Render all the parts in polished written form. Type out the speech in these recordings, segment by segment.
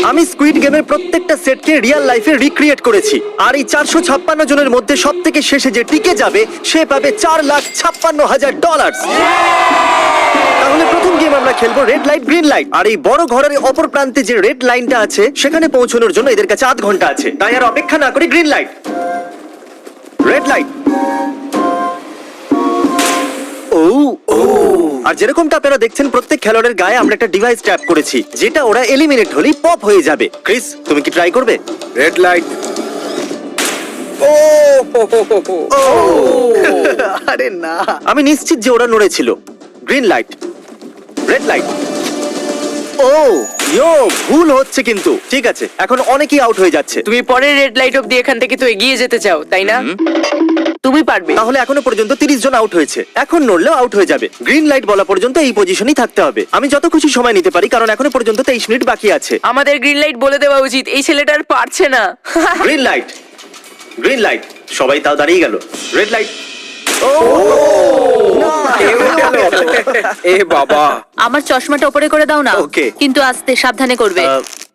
আমি স্কুইড গেমের প্রত্যেকটা সেটকে রিয়েল লাইফে রিক্রিয়েট করেছি, আর এই 456 জনের মধ্যে সব থেকে শেষে যে টিকে যাবে সে পাবে $4,56,000। তাহলে প্রথম গেম আমরা খেলবো রেড লাইট গ্রিন লাইট। আর এই বড় ঘরের অপর প্রান্তে যে রেড লাইনটা আছে সেখানে পৌঁছানোর জন্য এদের কাছে 8 ঘন্টা আছে। তাই আর অপেক্ষা না করি গ্রিন লাইট, রেড লাইট। আর যেরকমটা আপনারা দেখছেন প্রত্যেক খেলোয়াড়ের গায়ে আমরা একটা ডিভাইস ট্যাপ করেছি, যেটা ওরা এলিমিনেট হলেই পপ হয়ে যাবে। ক্রিস, তুমি কি ট্রাই করবে? Red light. আরে না, আমি নিশ্চিত যে ওরা নড়েছিল। Green light, red light. ভুল হচ্ছে কিন্তু। ঠিক আছে, এখন অনেকেই আউট হয়ে যাচ্ছে। তুমি পরের রেড লাইট অব্দি এখান থেকে তো এগিয়ে যেতে চাও, তাই না? তুমি পারবে। তাহলে এখনো পর্যন্ত 30 জন আউট হয়েছে, এখন নড়লেও আউট হয়ে যাবে। গ্রিন লাইট বলা পর্যন্ত এই পজিশনেই থাকতে হবে। আমি যত খুশি সময় নিতে পারি, কারণ এখনো পর্যন্ত 23 মিনিট বাকি আছে। আমাদের গ্রিন লাইট বলে দেওয়া উচিত, এই ছেলেটা আর পারছে না। Green light, green light. সবাই তাও দাঁড়িয়ে গেল। Red light. এ বাবা, আমার চশমাটা উপরে করে দাও না। Okay. কিন্তু আস্তে সাবধানে করবে।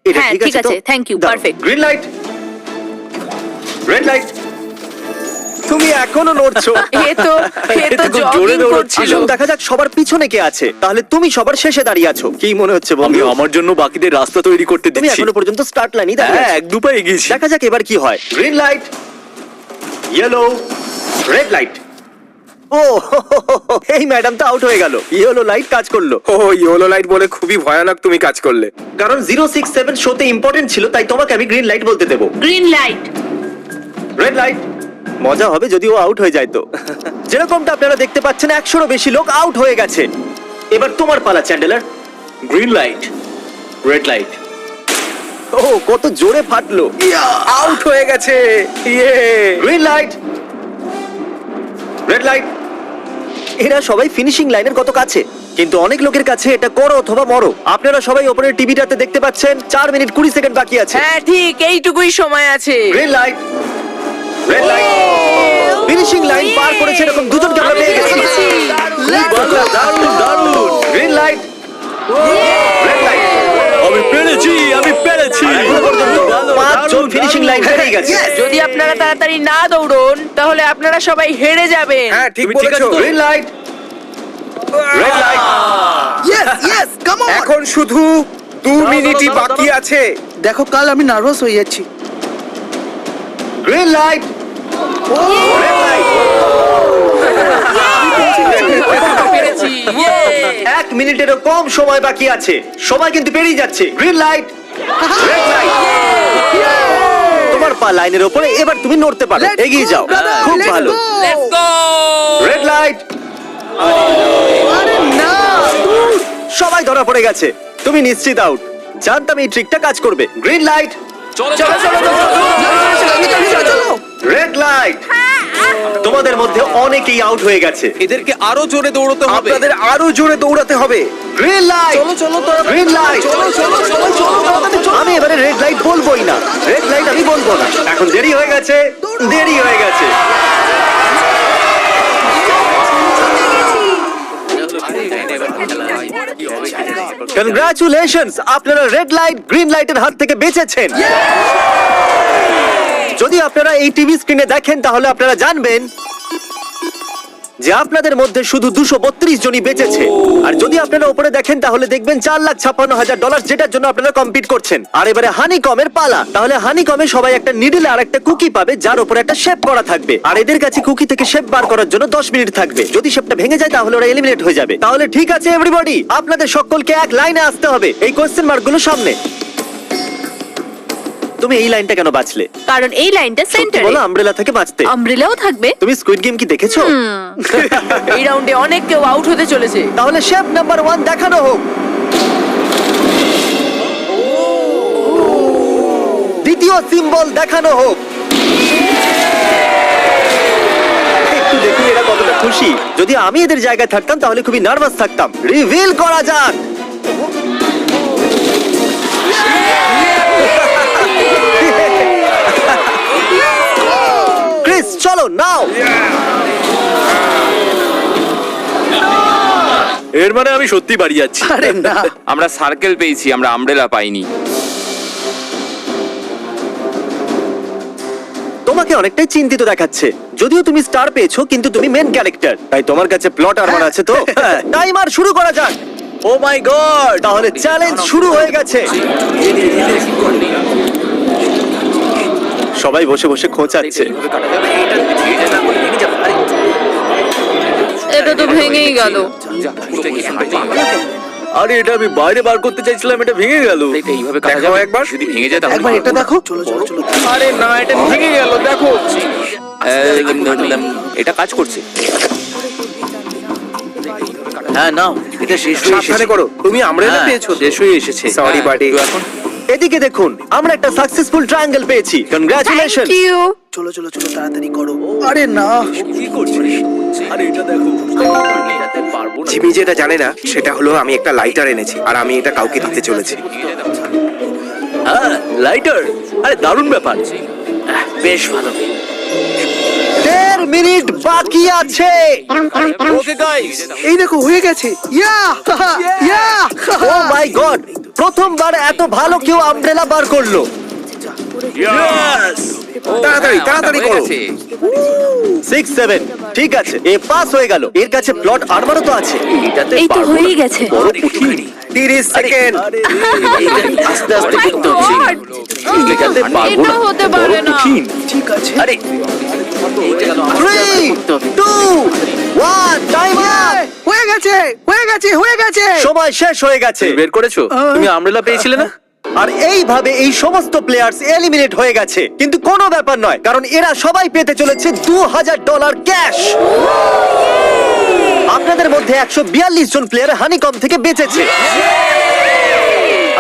এটা হ্যাঁ, ঠিক আছে, thank you, perfect. Green light, red light. তুমি এখনো নড়ছো। এ তো জগিং করছিল। আসুন দেখা যাক সবার পিছনে কে আছে। তাহলে তুমি সবার শেষে দাঁড়িয়ে আছো, কি মনে হচ্ছে আমি বন্ধু? আমার জন্য বাকিদের রাস্তা তৈরি করতে তুমি দিচ্ছি। এখনো পর্যন্ত স্টার্ট লাইনই দাঁড়িয়ে হ্যাঁ, আছো। এক দুপা এগিয়েছি। দেখা যাক এবার কি হয়। Green light, yellow, red light. ও এই ম্যাডাম তো আউট হয়ে গেল। ইয়েলো লাইট কাজ করলো, ও ইয়েলো লাইট বলে খুবই ভয়ানক তুমি কাজ করলে। কারণ 067 শোতে ইম্পর্টেন্ট ছিল, তাই তোমাকে আমি গ্রিন লাইট বলতে দেবো। Green light. Red light. মজা হবে যদি ও আউট হয়ে যায় তো। যেরকমটা আপনারা দেখতে পাচ্ছেন 100-এরও বেশি লোক আউট হয়ে গেছে। এবার তোমার পালা Chandler. Green light, red light. ও কত জোরে ফাটলো। আউট হয়ে গেছে। ইয়ে। Green light, red light. এরা সবাই ফিনিশিং লাইনের কত কাছে, কিন্তু অনেক লোকের কাছে এটা করো অথবা মরো। আপনারা সবাই ওপরের টিভিটাতে দেখতে পাচ্ছেন 4 মিনিট 20 সেকেন্ড বাকি আছে। হ্যাঁ ঠিক, এইটুকুই সময় আছে। Green light, red light. Finishing line পার করেছে এরকম দুজনকে আমরা পেয়ে গেছি। দারুণ দারুণ। Green light, red light. আমি পেরেছি, আমি পেরেছি। এখনো পর্যন্ত 5 জন ফিনিশিং লাইন পেরিয়ে গেছে। যদি আপনারা তাড়াতাড়ি না দৌড়ন তাহলে আপনারা সবাই হেরে যাবেন। হ্যাঁ ঠিক তুমি ঠিক বলেছো। আছো তো? Green light, red light. এখন শুধু 2 মিনিটই বাকি আছে। দেখো কাল আমি নার্ভাস হয়ে যাচ্ছি। Green light, red light. পেরেছি। Yay! 1 মিনিটেরও কম সময় বাকি আছে, সবাই কিন্তু পেরিয়ে যাচ্ছে। Green light, red light. তোমার পা লাইনের উপরে, এবার তুমি নড়তে পারো। এগিয়ে যাও, খুব ভালো। Let's go! Red light. সবাই ধরা পড়ে গেছে, তুমি নিশ্চিত আউট। জানতাম এই ট্রিকটা কাজ করবে। গ্রিন লাইট, চলো চলো চলো। Red light. তোমাদের মধ্যে অনেকেই আউট হয়ে গেছে। এদেরকে আরো জোরে দৌড়তে হবে। আপনাদের আরো জোরে দৌড়াতে হবে। Green light, green light. আমি এবারে রেড লাইট বলবোই না, রেড লাইট আমি বলবো না। এখন দেরি হয়ে গেছে, দেরি হয়ে গেছে। কনগ্রাচুলেশনস, আপনারা রেড লাইট গ্রিন লাইটের হাত থেকে বেঁচেছেন। যদি আপনারা এই টিভি স্ক্রিনে দেখেন তাহলে আপনারা জানবেন যে আপনাদের মধ্যে শুধু 232 জনই বেঁচেছে। আর যদি আপনারা উপরে দেখেন তাহলে দেখবেন $4,56,000, যেটার জন্য আপনারা কম্পিট করছেন। আর এবারে হানিকমের পালা। তাহলে হানিকমে সবাই একটা নিডল আর একটা কুকি পাবে, যার উপরে একটা শেপ করা থাকবে। আর এদের কাছে কুকি থেকে শেপ বার করার জন্য 10 মিনিট থাকবে। যদি শেপটা ভেঙে যায় তাহলে ওরা এলিমিনেট হয়ে যাবে। তাহলে ঠিক আছে এভরিবডি, আপনাদের সকলকে এক লাইনে আসতে হবে এই কোশ্চেন মার্কগুলো সামনে। তুমি এই লাইনটা কেন বাঁচলে? কারণ এই লাইনটা সত্যি সেন্টারে। বলো, আমব্রেলা থেকে বাঁচতে। আমব্রেলাও থাকবে। তুমি স্কুইড গেম কি দেখেছো? এই রাউন্ডে অনেক কেউ আউট হতে চলেছে। তাহলে শেপ নাম্বার 1 দেখানো হোক। দ্বিতীয় সিম্বল দেখানো হোক। একটু দেখুন এরা কতটা খুশি। যদি আমি এদের জায়গায় থাকতাম তাহলে খুবই নার্ভাস থাকতাম। রিভিল করা যাক। ক্রিস চলো নাও। এর মানে আমি সত্যি বাড়ি যাচ্ছি। আরে না, আমরা সার্কেল পেয়েছি, আমরা আমব্রেলা পাইনি। তোমাকে অনেকটাই চিন্তিত দেখাচ্ছে, যদিও তুমি স্টার পেয়েছো কিন্তু তুমি মেন ক্যারেক্টার, তাই তোমার কাছে প্লট আর্মার আছে তো। টাইমার শুরু করা যাক। ও মাই গড! তাহলে চ্যালেঞ্জ শুরু হয়ে গেছে। সবাই বসে বসে খোঁচাচ্ছে। এটা তো ভেঙেই গেল। আরে এটা আমি বাইরে বার করতে চাইছিলাম, এটা ভেঙে গেল। এইভাবে দেখাও একবার। যদি ভেঙে যায় তাহলে একবার এটা দেখো। চলো চলো চলো। আরে না, এটা ভেঙে গেল, দেখো। এটা কাজ করছে। হ্যাঁ নাও, এটা শেষ হয়ে সাবধানে এসেছে। করো, তুমি আমরেলা হ্যাঁ, পেয়েছো তো? শেষ হয়ে এসেছে। Sorry, হ্যাঁ, buddy. তো এখন এদিকে দেখুন, আমরা একটা সাকসেসফুল ট্রায়াঙ্গেল পেয়েছি। কনগ্রাচুলেশন। Thank you. চলো চলো চলো তাড়াতাড়ি করো। আরে না। কি করছিস? আরে এটা দেখো। এটাতে পারবো না। জিমি যেটা জানে না সেটা হলো আমি একটা লাইটার এনেছি আর আমি এটা কাউকে দিতে চলেছি। হ্যাঁ, লাইটার। আরে দারুণ ব্যাপার। বেশ ভালো। 1.5 মিনিট বাকি আছে। ওকে গাইস, এই দেখো হয়ে গেছে। ইয়া ইয়া। ও মাই গড, প্রথমবার এত ভালো কেউ আমব্রেলা বার করলো। ইয়েস! তাড়াতাড়ি তাড়াতাড়ি করো। 6 7 ঠিক আছে, এ পাস হয়ে গেল। এর কাছে প্লট আর্মারও তো আছে। এটাতে এই তো পারবো হয়েই না। গেছে। বড় কঠিন। 30 সেকেন্ড। আস্তে আস্তে Oh my করতে হচ্ছে। God! এটাতে পারবো এটা না। হতে বড় পারে না। কঠিন। ঠিক আছে। আরে 3 2 1 টাইমার। হয়ে গেছে হয়ে গেছে হয়ে গেছে। সময় শেষ হয়ে গেছে। বের করেছো? তুমি আমব্রেলা পেয়েছিলে না? আর এইভাবে এই সমস্ত প্লেয়ার্স এলিমিনেট হয়ে গেছে, কিন্তু কোনো ব্যাপার নয়, কারণ এরা সবাই পেতে চলেছে $2000 ক্যাশ। আপনাদের মধ্যে 142 জন প্লেয়ার হানিকম থেকে বেঁচেছে।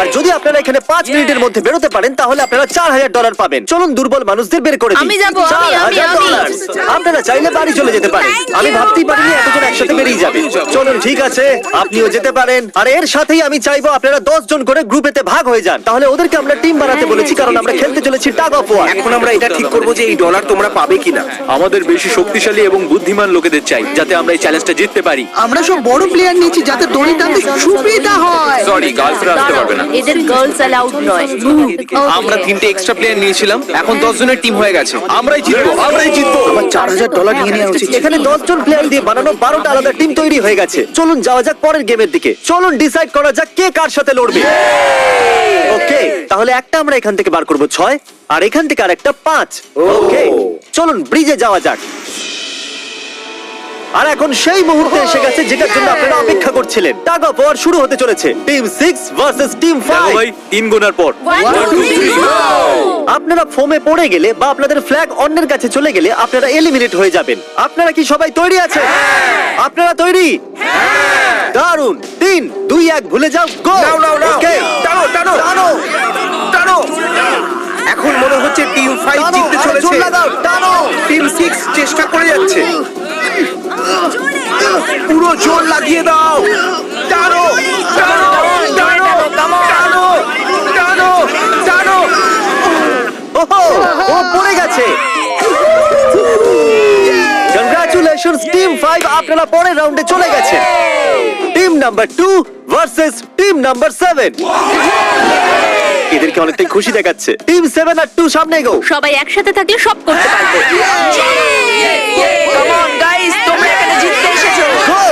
আর যদি আপনারা এখানে 5 মিনিটের মধ্যে বেরোতে পারেন তাহলে আপনারা $4000 পাবেন। চলুন দুর্বল মানুষদের বের করে দিই। আমি যাবো, আমি। $4000 আপনারা চাইলে বাড়ি চলে যেতে পারেন। আমি ভাবতেই পারিনি এতজন একসাথে বেরিয়ে যাবে। চলুন ঠিক আছে, আপনিও যেতে পারেন। আর এর সাথেই আমি চাইবো আপনারা 10 জন করে গ্রুপেতে ভাগ হয়ে যান। তাহলে ওদেরকে আমরা টিম বানাতে বলেছি, কারণ আমরা খেলতে চলেছি টাগ অফ ওয়ার। এখন আমরা এটা ঠিক করব যে এই ডলার তোমরা পাবে কিনা। আমাদের বেশি শক্তিশালী এবং বুদ্ধিমান লোকেদের চাই, যাতে আমরা এই চ্যালেঞ্জটা জিততে পারি। আমরা সব বড় প্লেয়ার নিয়েছি যাতে দড়ি টানতে সুবিধা হয়। সরি, গার্লসরা আসতে পারবে না। এদের গার্লস অ্যালাউড নয়। আমরা 3টে এক্সট্রা প্লেয়ার নিয়েছিলাম, এখন 10 জনের টিম হয়ে গেছে। আমরাই জিতবো, আমরাই জিতবো। আমার $4000 নিয়ে নেওয়া উচিত। এখানে 10 জন প্লেয়ার দিয়ে বানানো 12টা আলাদা টিম তৈরি হয়ে গেছে। চলুন যাওয়া যাক পরের গেমের দিকে। চলুন ডিসাইড করা যাক কে কার সাথে লড়বে। ওকে, তাহলে একটা আমরা এখান থেকে বার করব 6, আর এখান থেকে আরেকটা 5। ওকে, চলুন ব্রিজে যাওয়া যাক। আর এখন সেই মুহূর্তে এসে গেছে যেটার জন্য আপনারা অপেক্ষা করছিলেন। টাগ অফ ওয়ার শুরু হতে চলেছে। Team 6 versus team 5। ভাই 3 গোনার পর 1 2 3 আপনারা ফোমে পড়ে গেলে বা আপনাদের ফ্ল্যাগ অন্যের কাছে চলে গেলে আপনারা এলিমিনেট হয়ে যাবেন। আপনারা কি সবাই তৈরি আছেন? আপনারা তৈরি? দারুন। 3 2 1 ভুলে যাও, গো। নাও নাও নাও। ওকে, টানো টানো টানো টানো। এখন মনে হচ্ছে টিম 5 টানো, জিততে আরে চলেছে। জোর লাগাও, টানো। টিম 6 চেষ্টা করে যাচ্ছে। পুরো জোর লাগিয়ে দাও। টানো টানো টানো টানো টানো টানো। ওহো, ও পড়ে গেছে। কংগ্রাচুলেশনস টিম 5, আপনারা পরের রাউন্ডে চলে গেছেন। Team number 2 versus team number 7। এদেরকে অনেকটাই খুশি দেখাচ্ছে। টিম 7 আর 2 সামনে এগো। সবাই একসাথে থাকলে সব করতে পারবো। কাম অন গাইস, তোমরা এখানে জিততে এসেছো। গো।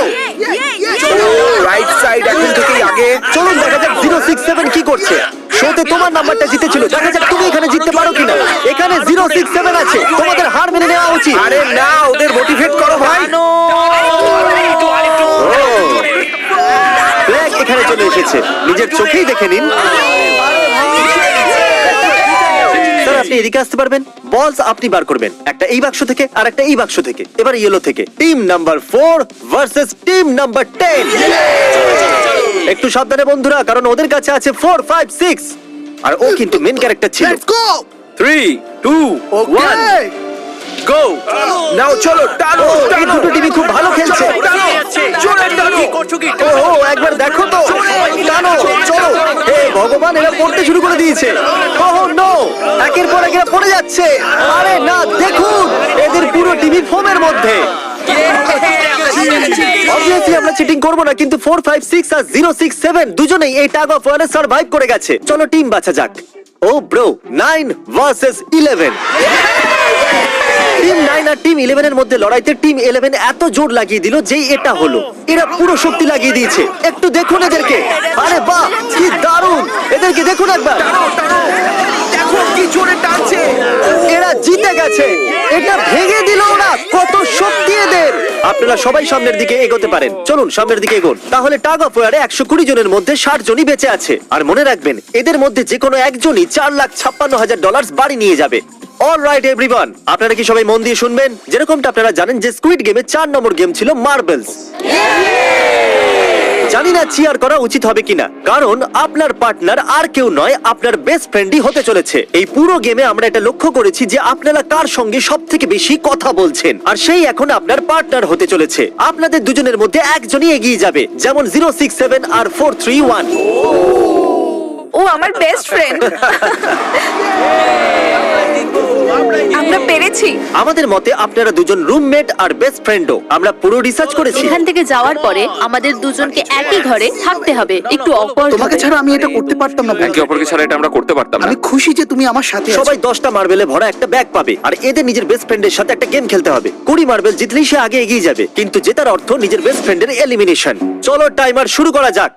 রাইট সাইড এখন থেকেই আগে। চলুন দেখা যাক 067 কি করছে। শোতে তোমার নাম্বারটা জিতেছিল, দেখা যাক তুমি এখানে জিততে পারো কিনা। এখানে 067 আছে, তোমাদের হার মেনে নেওয়া উচিত। আরে না, ওদের মোটিভেট করো ভাই। ফ্ল্যাগ এখানে চলে এসেছে, নিজের চোখেই দেখে নিন। স্যার আপনি এদিকে আসতে পারবেন? বলস আপনি বার করবেন, একটা এই বাক্স থেকে আর একটা এই বাক্স থেকে। এবার ইয়েলো থেকে। Team number 4 versus team number 10। একটু সাবধানে বন্ধুরা, কারণ ওদের কাছে আছে 4 5 6, আর ও কিন্তু মেন ক্যারেক্টার ছিল। Let's go. 3 2 1 ওকে। গো। নাও চলো টানো ও, এই দুটো টিমই খুব ভালো খেলছে। জোরে টানো। ও একবার দেখো তো, টানো, চলো। হে ভগবান, এরা পড়তে শুরু করে দিয়েছে। ওহ নো, একের পর এক এরা পড়ে যাচ্ছে। আরে না, দেখুন এদের পুরো টিভি ফোমের মধ্যে। অবভিয়াসলি আমরা চিটিং করব না, কিন্তু 4 5 6 আর 067 দুজনেই এই টাগ অফ ওয়ারে সার্ভাইভ করে গেছে। চলো টিম বাছা যাক। ও ব্রো, 9 ভার্সেস 11। টিম 9 আর টিম 11 এর মধ্যে লড়াইতে টিম 11 এত জোর লাগিয়ে দিল যে এটা হলো। এরা পুরো শক্তি লাগিয়ে দিয়েছে। একটু দেখুন এদেরকে। আরে বাহ, কি দারুণ! এদেরকে দেখুন একবার। দেখো কি জোরে টানছে। এরা জিতে গেছে। এটা ভেঙে দিল ওরা। কত শক্তি এদের! আপনারা সবাই সামনের দিকে এগোতে পারেন। চলুন সামনের দিকে এগোন। তাহলে টাগ অফ ওয়ারে 120 জনের মধ্যে 60 জনই বেঁচে আছে। আর মনে রাখবেন, এদের মধ্যে যে কোনো একজনই $4,56,000 বাড়ি নিয়ে যাবে। অলরাইট এভরিওয়ান, আপনারা কি সবাই মন দিয়ে শুনবেন? যেরকমটা আপনারা জানেন যে স্কুইড গেমে 4 নম্বর গেম ছিল মার্বেলস। জানি না চিয়ার করা উচিত হবে কিনা, কারণ আপনার পার্টনার আর কেউ নয়, আপনার বেস্ট ফ্রেন্ডই হতে চলেছে। এই পুরো গেমে আমরা এটা লক্ষ্য করেছি যে আপনারা কার সঙ্গে সব থেকে বেশি কথা বলছেন, আর সেই এখন আপনার পার্টনার হতে চলেছে। আপনাদের দুজনের মধ্যে একজনই এগিয়ে যাবে, যেমন 067 আর 431। ও আমার বেস্ট ফ্রেন্ড। আমরা পেরেছি। আমাদের মতে আপনারা দুজন রুমমেট আর বেস্ট ফ্রেন্ডও। আমরা পুরো রিসার্চ করেছি। এখান থেকে যাওয়ার পরে আমাদের দুজনকে একই ঘরে থাকতে হবে। একটু অকওয়ার্ড তোমাকে ছাড়া আমি এটা করতে পারতাম না বন্ধু। একে অপরকে ছাড়া এটা আমরা করতে পারতাম না। আমি খুশি যে তুমি আমার সাথে আছো। সবাই 10টা মার্বেলে ভরা একটা ব্যাগ পাবে, আর এদের নিজের বেস্ট ফ্রেন্ডের সাথে একটা গেম খেলতে হবে। 20 মার্বেল জিতলেই সে আগে এগিয়ে যাবে, কিন্তু জেতার অর্থ নিজের বেস্ট ফ্রেন্ডের এলিমিনেশন। চলো টাইমার শুরু করা যাক।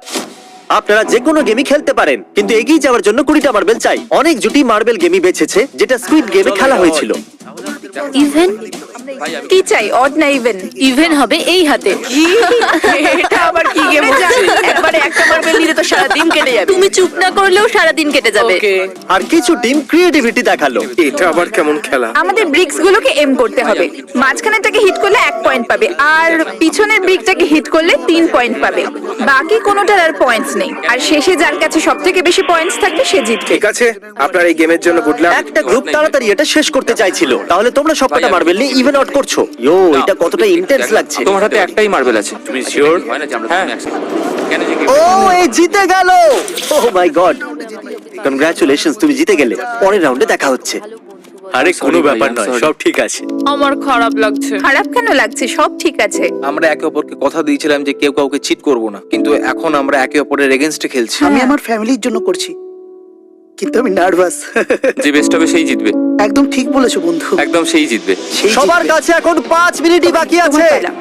আপনারা যে কোনো গেমই খেলতে পারেন, কিন্তু এগিয়ে যাওয়ার জন্য 20টা মার্বেল চাই। অনেক জুটি মার্বেল গেমই বেঁচেছে, যেটা স্কুইড গেমে খেলা হয়েছিল। ইভেন কি চাই, অড না ইভেন? ইভেন হবে এই হাতে। এটা আবার কি গেম হচ্ছে? একবারে একটা মার্বেল নিলে তো সারা দিন কেটে যাবে। তুমি চুপ না করলেও সারা দিন কেটে যাবে। ওকে, আর কিছু টিম ক্রিয়েটিভিটি দেখালো। এটা আবার কেমন খেলা? আমাদের ব্রিক্স গুলোকে এম করতে হবে। মাঝখানেরটাকে হিট করলে 1 পয়েন্ট পাবে, আর পিছনের ব্রিকটাকে হিট করলে 3 পয়েন্ট পাবে। বাকি কোনোটার আর পয়েন্টস নেই, আর শেষে যার কাছে সবথেকে বেশি পয়েন্টস থাকবে সে জিতবে। ঠিক আছে, আপনার এই গেমের জন্য গুড লাক। একটা গ্রুপ তাড়াতাড়ি এটা শেষ করতে চাইছিল, তাহলে তোমরা সবকটা মার্বেল নিয়ে ইভেন আউট করছো। ইয়ো, এটা কতটা ইন্টেন্স লাগছে। তোমার হাতে একটাই মার্বেল আছে। তুমি শিওর? হ্যাঁ। ও, এই জিতে গেল। ওহ মাই গড, কনগ্রাচুলেশনস, তুমি জিতে গেলে। পরের রাউন্ডে দেখা হচ্ছে। আরে কোনো ব্যাপার নয়, সব ঠিক আছে। আমার খারাপ লাগছে। খারাপ কেন লাগছে? সব ঠিক আছে। আমরা একে অপরকে কথা দিয়েছিলাম যে কেউ কাউকে চিট করব না, কিন্তু এখন আমরা একে অপরের এগেইনস্টে খেলছি। আমি আমার ফ্যামিলির জন্য করছি, কিন্তু আমি নার্ভাস। যে বেস্ট হবে সেই জিতবে। একদম ঠিক বলেছো বন্ধু। একদম সেই জিতবে। সেই সবার জিতবে। কাছে এখন 5 মিনিটই বাকি আছে। তোমার পালা।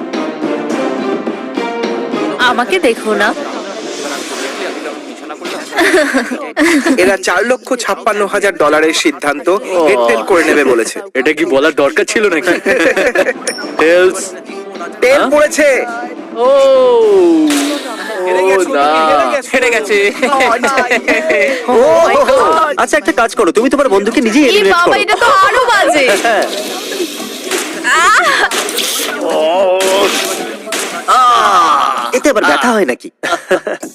আমাকে দেখো না। এরা $4,56,000 সিদ্ধান্ত হেডটেল করে নেবে বলেছে। এটা কি বলার দরকার ছিল নাকি? টেলস। টেল পড়েছে। ও হেরে গেছে। ও, আচ্ছা একটা কাজ করো, তুমি তোমার বন্ধুকে নিজেই এই এলিমিনেট বাবা, করো। এটা তো আরো বাজে। হ্যাঁ। এতে আবার ব্যথা হয় নাকি?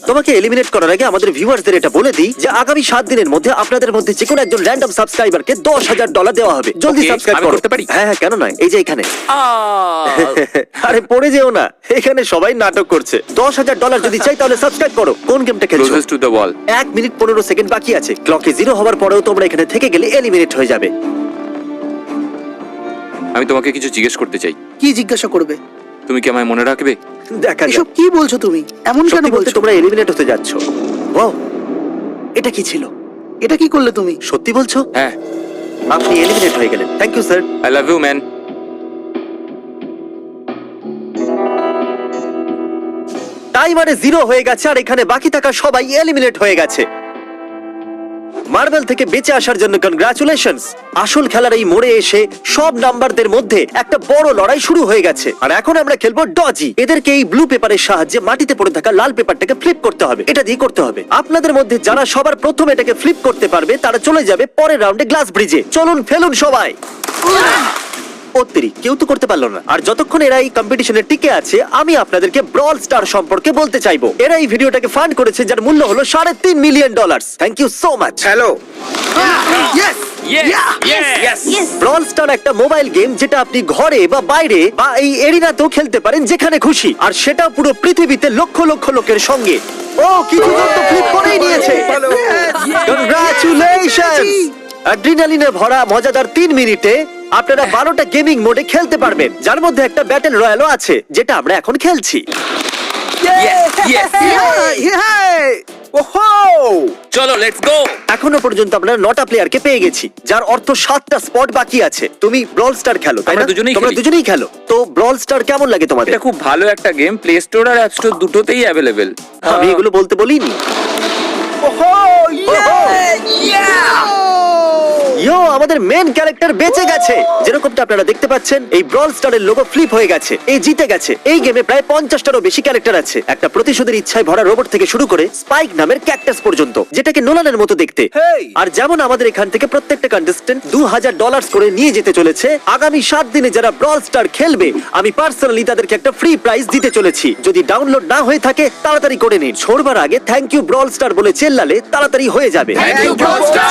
তোমাকে এলিমিনেট করার আগে আমাদের ভিউয়ার্সদের এটা বলে দিই যে আগামী 7 দিনের মধ্যে আপনাদের মধ্যে যে কোনো একজন র্যান্ডম সাবস্ক্রাইবারকে $10,000 দেওয়া হবে। জলদি Okay, সাবস্ক্রাইব আমি করো। করতে পারি? হ্যাঁ হ্যাঁ, কেন নয়, এই যে এখানে। আরে পড়ে যেও না, এখানে সবাই নাটক করছে। $10,000 যদি চাই তাহলে সাবস্ক্রাইব করো। কোন গেমটা খেলছো? Closest to the wall. 1 minute 15 second বাকি আছে। ক্লকে 0 হওয়ার পরেও তোমরা এখানে থেকে গেলে এলিমিনেট হয়ে যাবে। আমি তোমাকে কিছু জিজ্ঞেস করতে চাই। কি জিজ্ঞাসা করবে? তুমি কি আমায় মনে রাখবে? দেখা যাক। এসব কি বলছো তুমি? এমন কেন সত্যি বলতে বলছো? তোমরা এলিমিনেট হতে যাচ্ছ। ওয়াও, এটা কি ছিল? এটা কি করলে তুমি? সত্যি বলছো? হ্যাঁ। আপনি এলিমিনেট হয়ে গেলেন। Thank you sir. I love you man. টাইমারে 0 হয়ে গেছে, আর এখানে বাকি থাকা সবাই এলিমিনেট হয়ে গেছে। মার্বেল থেকে বেঁচে আসার জন্য কনগ্রাচুলেশনস। আসল খেলার এই মোড়ে এসে সব নাম্বারদের মধ্যে একটা বড় লড়াই শুরু হয়ে গেছে। আর এখন আমরা খেলবো ডজি। এদেরকে এই ব্লু পেপারের সাহায্যে মাটিতে পড়ে থাকা লাল পেপারটাকে ফ্লিপ করতে হবে। এটা দিয়ে করতে হবে। আপনাদের মধ্যে যারা সবার প্রথম এটাকে ফ্লিপ করতে পারবে তারা চলে যাবে পরের রাউন্ডে গ্লাস ব্রিজে। চলুন ফেলুন সবাই। কেউ তো করতে পারলো না। আর যতক্ষণ এরা এই কম্পিটিশনে টিকে আছে, আমি আপনাদেরকে ব্রল স্টার সম্পর্কে বলতে চাইবো। এরা এই ভিডিওটাকে ফান্ড করেছে, যার মূল্য হলো $3.5 million. Thank you so much. Hello. Brawl Star একটা মোবাইল গেম, যেটা আপনি ঘরে বা বাইরে বা এই এরিনাতেও খেলতে পারেন, যেখানে খুশি। আর সেটা পুরো পৃথিবীতে লক্ষ লক্ষ লোকের সঙ্গে। ও, কিছু জন তো ফ্লিপ করেই নিয়েছে। কনগ্রাচুলেশনস। অ্যাড্রিনালিনে ভরা মজাদার 3 মিনিটে আপনারা 12টা গেমিং মোডে খেলতে পারবেন, যার মধ্যে একটা ব্যাটল রয়্যালও আছে, যেটা আমরা এখন খেলছি। ওহো! চলো লেটস গো। এখনো পর্যন্ত আমরা 9টা প্লেয়ারকে পেয়ে গেছি, যার অর্থ 7টা স্পট বাকি আছে। তুমি ব্রল স্টার খেলো, তাই না? আমরা দুজনেই তোমরা খেলি। দুজনেই খেলো। তো ব্রল স্টার কেমন লাগে তোমাদের? এটা খুব ভালো একটা গেম, প্লে স্টোর আর অ্যাপ স্টোর দুটোতেই অ্যাভেলেবেল। আমি এগুলো বলতে বলিনি। ওহো! ইয়ো, আমাদের মেন ক্যারেক্টার বেঁচে গেছে। যেরকমটা আপনারা দেখতে পাচ্ছেন, এই ব্রল স্টারের লোগো ফ্লিপ হয়ে গেছে। এই জিতে গেছে। এই গেমে প্রায় 50টারও বেশি ক্যারেক্টার আছে। একটা প্রতিশোধের ইচ্ছায় ভরা রোবট থেকে শুরু করে স্পাইক নামের ক্যাকটাস পর্যন্ত, যেটাকে নোলানের মতো দেখতে। Hey! আর যেমন আমাদের এখান থেকে প্রত্যেকটা কন্টেস্টেন্ট $2000 করে নিয়ে যেতে চলেছে, আগামী 7 দিনে যারা ব্রল স্টার খেলবে, আমি পার্সোনালি তাদেরকে একটা ফ্রি প্রাইজ দিতে চলেছি। যদি ডাউনলোড না হয়ে থাকে তাড়াতাড়ি করে নিন। ছোড়বার আগে থ্যাংক ইউ ব্রল স্টার বলে চেল্লালে তাড়াতাড়ি হয়ে যাবে। Thank you Brawl Star.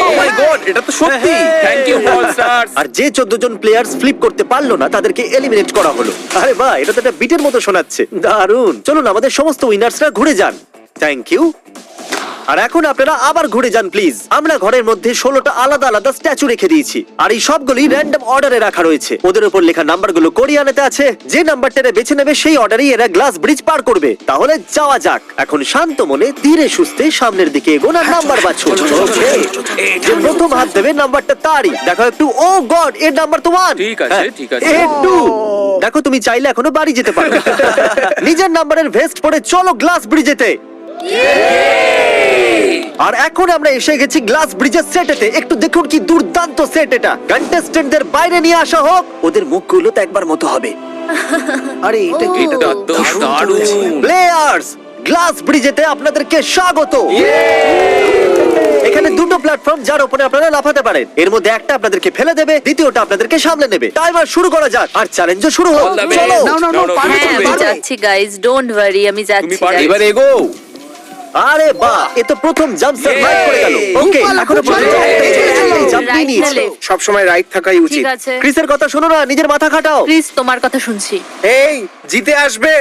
Oh my God, এটা তো সত্যি। Thank you Brawl Star. আর যে 14 জন প্লেয়ার্স ফ্লিপ করতে পারলো না তাদেরকে এলিমিনেট করা হলো। আরে বাহ, এটা তো একটা বিটের মতো শোনাচ্ছে। দারুণ। চলুন আমাদের সমস্ত উইনার্সরা ঘুরে যান। Thank you. আর এখন আপনারা আবার ঘুরে যান প্লিজ। আমরা ঘরের মধ্যে 16টা আলাদা আলাদা স্ট্যাচু রেখে দিয়েছি, আর এই সবগুলি র্যান্ডম অর্ডারে রাখা রয়েছে। ওদের উপর লেখা নাম্বারগুলো কোরিয়ানেতে আছে। যে নাম্বারটা বেছে নেবে সেই অর্ডারেই এরা গ্লাস ব্রিজ পার করবে। তাহলে যাওয়া যাক। এখন শান্ত মনে ধীরে সুস্থে সামনের দিকে এগোন আর নাম্বার বাছুন। Okay. যে প্রথম হাত দেবে নাম্বারটা তারই। দেখো একটু, ও গড, এর নাম্বার তো 1। ঠিক আছে, ঠিক আছে। একটু দেখো, তুমি চাইলে এখনো বাড়ি যেতে পারো। নিজের নাম্বারের ভেস্ট পরে চলো গ্লাস ব্রিজেতে। আর এখন আমরা এসে গেছি গ্লাস ব্রিজের সেটেতে। একটু দেখুন কি দুর্দান্ত সেট এটা। কন্টেস্টেন্টদের বাইরে নিয়ে আসা হোক, ওদের মুখগুলো তো একবার মতো হবে। আরে এটা কি? এটা তো দারুণ। প্লেয়ার্স, গ্লাস ব্রিজেতে আপনাদেরকে স্বাগত। এখানে দুটো প্ল্যাটফর্ম যার উপরে আপনারা লাফাতে পারেন। এর মধ্যে একটা আপনাদেরকে ফেলে দেবে, দ্বিতীয়টা আপনাদেরকে সামলে নেবে। টাইমার শুরু করা যাক আর চ্যালেঞ্জও শুরু হোক। All the best. চলো। নাও নাও নাও, পারবে হ্যাঁ, তুমি, আমি পারবে। যাচ্ছি গাইজ, ডোন্ট ওয়ারি, আমি তুমি যাচ্ছি পারবে। guys। এবার এগো। আরে বাহ, এ তো প্রথম জাম্প সার্ভাইভ করে গেল। ওকে, ভালো, এখনো খুব ভালো। পর্যন্ত জাম্প Right নিয়ে না নিয়েছে। left? সবসময় রাইট থাকাই উচিত। ঠিক আছে, ক্রিসের কথা শোনো না, নিজের মাথা খাটাও। প্লিজ তোমার কথা শুনছি। এই জিতে আসবে।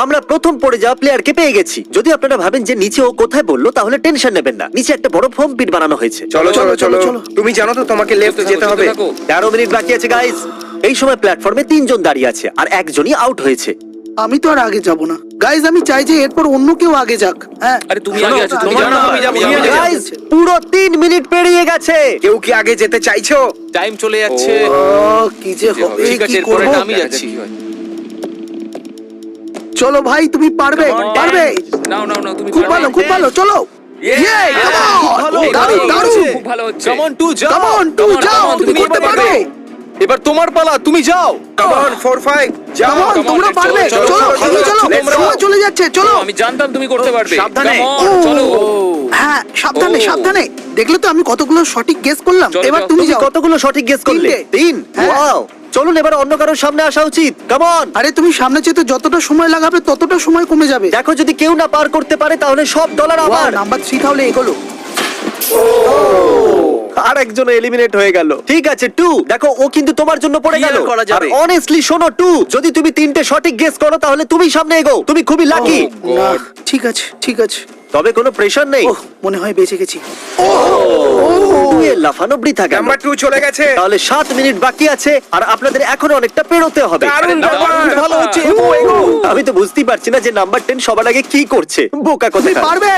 আমরা প্রথম পড়ে যাওয়া প্লেয়ারকে পেয়ে গেছি। যদি আপনারা ভাবেন যে নিচে ও কোথায় বললো, তাহলে টেনশন নেবেন না। নিচে একটা বড় ফোম পিট বানানো হয়েছে। চলো চলো চলো চলো। তুমি জানো তো তোমাকে লেফট যেতে হবে। 13 মিনিট বাকি আছে গাইজ। এই সময় প্ল্যাটফর্মে 3 জন দাঁড়িয়ে আছে আর একজনই আউট হয়েছে। আমি তো আর আগে যাব না গাইজ। আমি চাই যে এরপর অন্য কেউ আগে যাক। হ্যাঁ, আরে তুমি আগে আছো, তুমি জানো আমি যাবো। গাইজ, পুরো 3 মিনিট পেরিয়ে গেছে। কেউ কি আগে যেতে চাইছো? টাইম চলে যাচ্ছে। ও, কি যে হবে, ঠিক আছে, কি এরপরে করব? আমি যাচ্ছি। চলো ভাই, তুমি পারবে, পারবে। নাও নাও নাও, তুমি খুব পারবে। ভালো, খুব ভালো, চলো। Yay, come on! ভালো, দারুণ, ভালো দারুণ। হচ্ছে। খুব ভালো হচ্ছে। কাম অন টু যাও। Come on, Come on, যাও, come on, তুমি তুমি করতে করতে পারবে। এবার তোমার পালা, তুমি যাও। কাম অন 4 5 যাও। Come on, come on, তোমরা let's পারবে। go, চলো, চলো, চলো, তুমি চলো। let's go. সময় চলে যাচ্ছে, চলো। আমি জানতাম তুমি করতে পারবে। সাবধানে। Come on, চলো। হ্যাঁ, সাবধানে, ও। সাবধানে। দেখলে তো আমি কতগুলো সঠিক গেস করলাম। চলো, এবার চলো, তুমি তুমি যাও। কতগুলো সঠিক গেস করলে? 3। হ্যাঁ। ওয়াও। চলুন এবার অন্য কারোর সামনে আসা উচিত। Come on. আরে তুমি সামনে যেতে যতটা সময় লাগাবে ততটা সময় কমে যাবে। দেখো, যদি কেউ না পার করতে পারে তাহলে সব ডলার আমার। নাম্বার 3 তাহলে এগোলো। আর একজন এলিমিনেট হয়ে গেল। ঠিক আছে 2, দেখো ও কিন্তু তোমার জন্য পড়ে কি আর গেল। করা যাবে? আর অনেস্টলি শোনো 2, যদি তুমি 3টে সঠিক গেস করো তাহলে তুমি সামনে এগো। তুমি খুবই লাকি। না, ঠিক আছে, ঠিক আছে। তবে কোনো প্রেশার নেই। ওহ, মনে হয় বেঁচে গেছি। এ লাফানো বৃথা গেল। নাম্বার 2 চলে গেছে। তাহলে 7 মিনিট বাকি আছে আর আপনাদের এখনো অনেকটা পেরোতে হবে। দারুণ দারুণ, ব্যাপার। ভালো হচ্ছে, এগো, এগো। আমি তো বুঝতেই পারছি না যে নাম্বার 10 সবার আগে কি করছে। বোকা তুমি কথা। পারবে।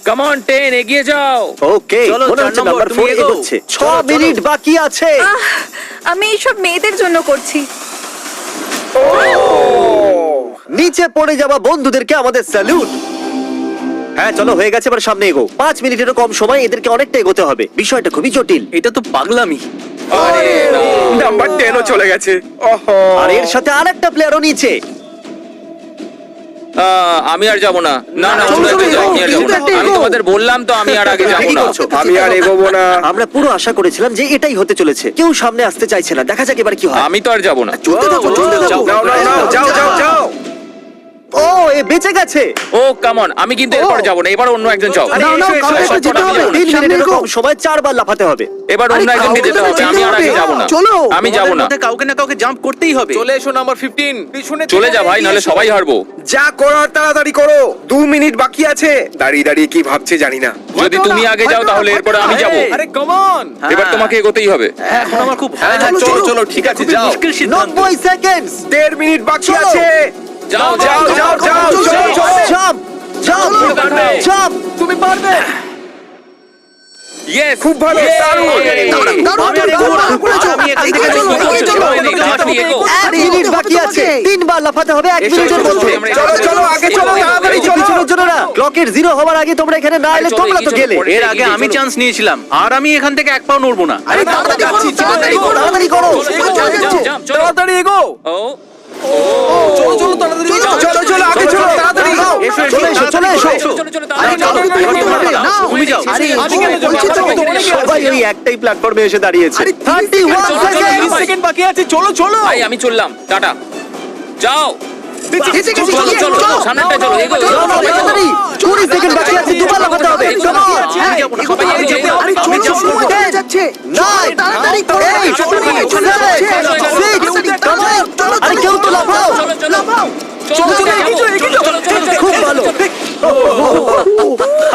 Come on 10, এগিয়ে যাও। ওকে, চলো, মনে 4 হচ্ছে নম্বর, নাম্বার তুমি 4 এগোও। এগোচ্ছে। 6 চলো, মিনিট বাকি আছে। আমি এইসব মেয়েদের জন্য করছি। নিচে পড়ে যাওয়া বন্ধুদেরকে আমাদের স্যালুট। হ্যাঁ চলো, হয়ে গেছে, এবার সামনে এগো। 5 মিনিটেরও কম সময়, এদেরকে অনেকটা এগোতে হবে। বিষয়টা খুবই জটিল। এটা তো পাগলামি। আরে না। নাম্বার 10 ও চলে গেছে। ওহো। আর এর সাথে আরেকটা প্লেয়ারও নিচে। আমি আর যাব না। না না, চলো, তোমরা চলো, যাও, আমি আর এগো, যাব না। কিন্তু একটা আমি এগো। তোমাদের বললাম তো, আমি আর আগে যাব ঠিকই না। বলছো। আমি আর এগোবো না। আমরা পুরো আশা করেছিলাম যে এটাই হতে চলেছে। কেউ সামনে আসতে চাইছে না। দেখা যাক এবার কি হয়। আমি তো আর যাব না। চলতে থাকো, চলতে থাকো। নাও নাও নাও, যাও যাও যাও। ও, এ বেঁচে গেছে। ও কাম অন, আমি কিন্তু এরপর যাব না। এবার অন্য একজন যাও। আরে, নাও, নাও, এসো, কাউকে এসো, একটা যেতে এসো, হবে। 3 সামনে মিনিটেরও এগো। কম সময় 4 বার লাফাতে হবে। এবার অন্য আরে, একজনকে যেতে কাউকে হবে। আমি আর আগে যেতে যাব না। হবে। চলো। আমি যাব না। কাউকে না কাউকে জাম্প করতেই হবে। চলে এসো নাম্বার 15। পিছনে চলে যা ভাই, নাহলে সবাই হারবো। যা করার তাড়াতাড়ি করো। 2 মিনিট বাকি আছে। দাঁড়িয়ে দাঁড়িয়ে কি ভাবছে জানি না। যদি তুমি আগে যাও তাহলে এরপরে আমি যাব। আরে কাম অন। এবার তোমাকে এগোতেই হবে। এখন আমার খুব ভয় চলো, লাগছে। চলো, চলো ঠিক আছে, যাও। মুশকিল সিদ্ধান্ত। 90 সেকেন্ডস। 1.5 মিনিট বাকি চলো। আছে। যাও যাও যাও যাও চলো চলো জাম্প জাম্প পারবে। জাম্প তুমি পারবে। ইয়েস খুব ভালো, দারুণ। এক মিনিট বাকি আছে, তিনবার লাফাতে হবে এক মিনিটের মধ্যে। চলো চলো আগে চলো তাড়াতাড়ি চলো পিছনের জন্য না, ক্লকের জিরো হওয়ার আগে তোমরা এখানে না এলে তোমরা তো গেলে। এর আগে আমি চান্স নিয়েছিলাম আর আমি এখান থেকে এক পাও নড়বো না। আরে তাড়াতাড়ি করো তাড়াতাড়ি করো তাড়াতাড়ি এগো। চলো চলো তাড়াতাড়ি চলো চলো আগে চলো তাড়াতাড়ি এসো চলে এসো চলে এসো। আরে তুমি যাও। আমি কেন যাবো? সবাই ওই একটাই প্ল্যাটফর্মে এসে দাঁড়িয়েছে। 31 সেকেন্ড। সেকেন্ড বাকি আছে, চলো চলো। ভাই আমি চললাম টাটা যাও এসে গেছি, চলো চলো চলো সামনেটা চলো এগো চলো, তাড়াতাড়ি। 20 সেকেন্ড বাকি আছে, দুবার লাফাতে হবে। Come on। সবাই যেতে হবে। আরে চলো সময় হয়ে যাচ্ছে। 9 তাড়াতাড়ি করো। 8 চলো, 6 Come on। আরে কেউ তো লাফাও। খুব ভালো।